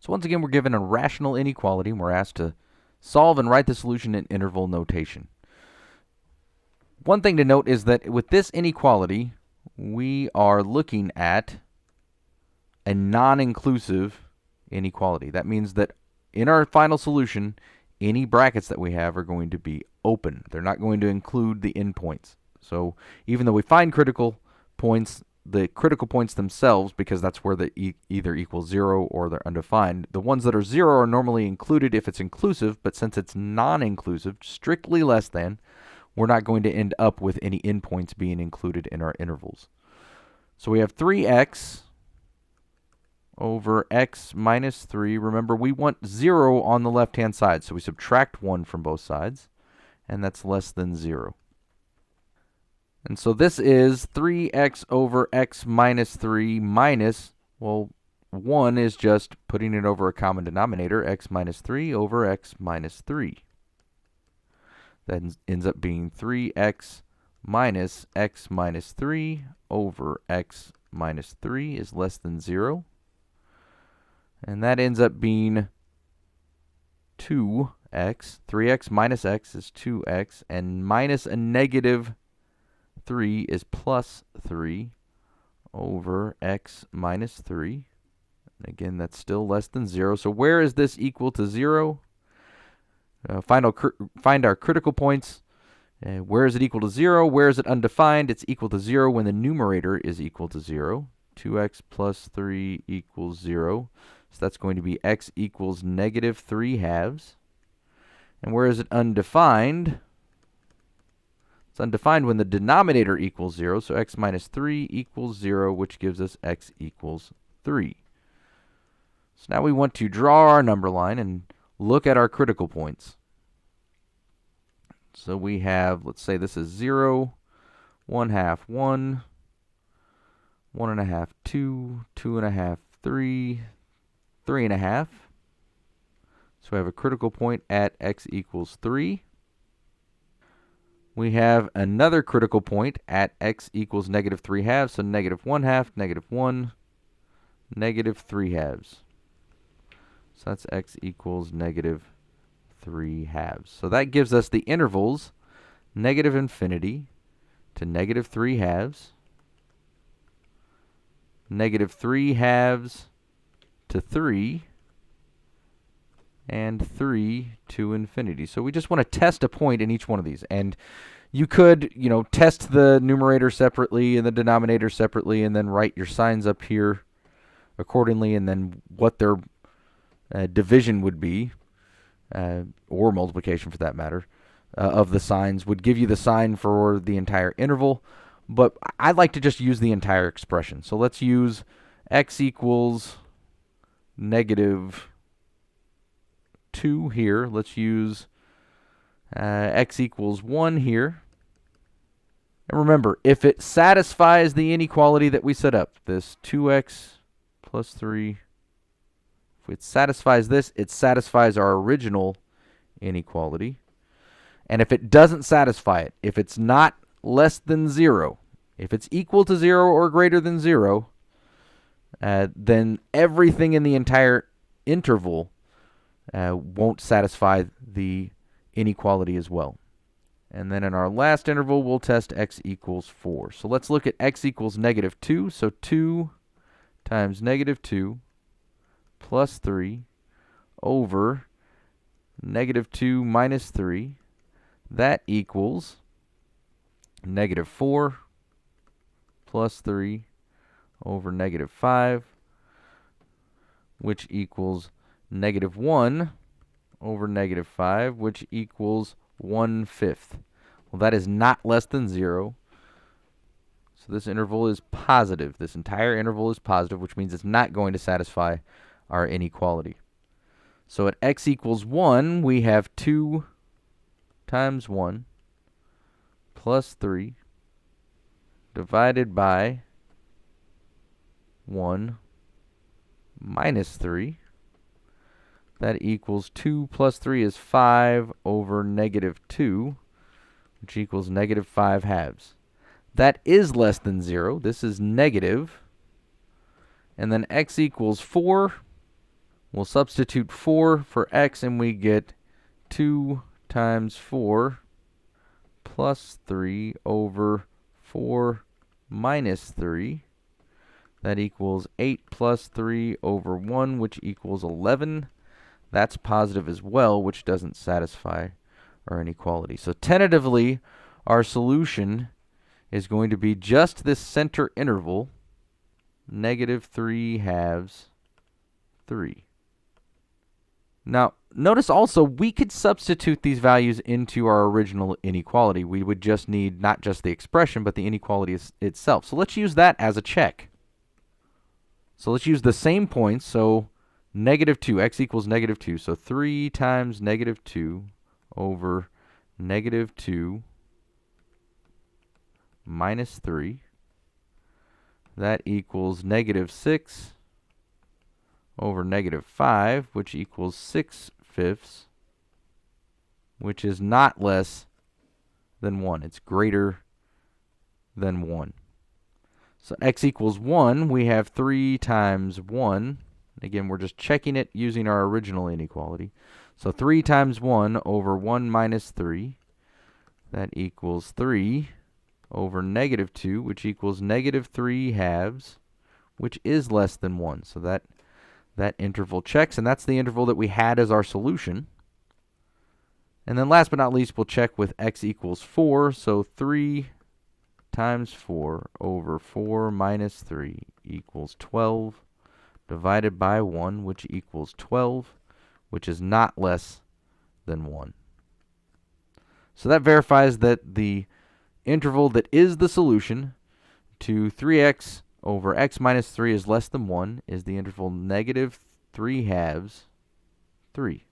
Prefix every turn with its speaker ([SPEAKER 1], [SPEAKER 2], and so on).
[SPEAKER 1] So once again, we're given a rational inequality, and we're asked to solve and write the solution in interval notation. One thing to note is that with this inequality, we are looking at a non-inclusive inequality. That means that in our final solution, any brackets that we have are going to be open. They're not going to include the endpoints. So even though we find critical points, the critical points themselves, because that's where they either equal 0 or they're undefined, the ones that are 0 are normally included if it's inclusive, but since it's non-inclusive, strictly less than, we're not going to end up with any endpoints being included in our intervals. So we have 3x over x minus 3. Remember, we want 0 on the left-hand side, so we subtract 1 from both sides, and that's less than 0. And so this is 3x over x minus 3 minus, well, 1 is just putting it over a common denominator, x minus 3 over x minus 3. That ends up being 3x minus x minus 3 over x minus 3 is less than 0. And that ends up being 2x. 3x minus x is 2x, and minus a negative 3 is plus 3 over x minus 3. And again, that's still less than 0. So where is this equal to 0? Find our critical points. Where is it equal to 0? Where is it undefined? It's equal to 0 when the numerator is equal to 0. 2x plus 3 equals 0. So that's going to be x equals negative 3 halves. And where is it undefined? It's undefined when the denominator equals 0. So x minus 3 equals 0, which gives us x equals 3. So now we want to draw our number line and look at our critical points. So we have, let's say this is 0, 1/2, 1, 1.5, 2, 2.5, 3, 3.5. So we have a critical point at x equals 3. We have another critical point at x equals negative 3 halves, so negative 1/2, negative 1, negative 3 halves. So that's x equals negative 3 halves. So that gives us the intervals negative infinity to negative 3 halves, negative 3 halves to 3, and 3 to infinity. So we just want to test a point in each one of these. And you could, test the numerator separately and the denominator separately, and then write your signs up here accordingly, and then what their division would be, or multiplication for that matter, of the signs would give you the sign for the entire interval. But I'd like to just use the entire expression. So let's use x equals negative 2 here. Let's use x equals 1 here. And remember, if it satisfies the inequality that we set up, this 2x plus 3, if it satisfies this, it satisfies our original inequality. And if it doesn't satisfy it, if it's not less than 0, if it's equal to 0 or greater than 0, then everything in the entire interval won't satisfy the inequality as well. And then in our last interval, we'll test x equals 4. So let's look at x equals negative 2. So 2 times negative 2 plus 3 over negative 2 minus 3. That equals negative 4 plus 3 over negative 5, which equals negative 1 over negative 5, which equals 1/5. Well, that is not less than 0. So this interval is positive. This entire interval is positive, which means it's not going to satisfy our inequality. So at x equals 1, we have 2 times 1 plus 3 divided by 1 minus 3. That equals 2 plus 3 is 5 over negative 2, which equals negative 5 halves. That is less than 0. This is negative. And then x equals 4. We'll substitute 4 for x, and we get 2 times 4 plus 3 over 4 minus 3. That equals 8 plus 3 over 1, which equals 11. That's positive as well, which doesn't satisfy our inequality. So tentatively, our solution is going to be just this center interval, -3/2, 3. Now, notice also we could substitute these values into our original inequality. We would just need not just the expression, but the inequality itself. So let's use that as a check. So let's use the same points. So -2, x equals -2. So 3 times -2 over -2 minus 3. That equals -6 over -5, which equals 6/5, which is not less than 1. It's greater than 1. So x equals 1. We have 3 times 1. Again, we're just checking it using our original inequality. So 3 times 1 over 1 minus 3. That equals 3 over -2, which equals -3/2, which is less than 1. So that interval checks, and that's the interval that we had as our solution. And then last but not least, we'll check with x equals 4. So 3 times 4 over 4 minus 3 equals 12, divided by 1, which equals 12, which is not less than 1. So that verifies that the interval that is the solution to 3x over x minus 3 is less than 1 is the interval -3/2, 3.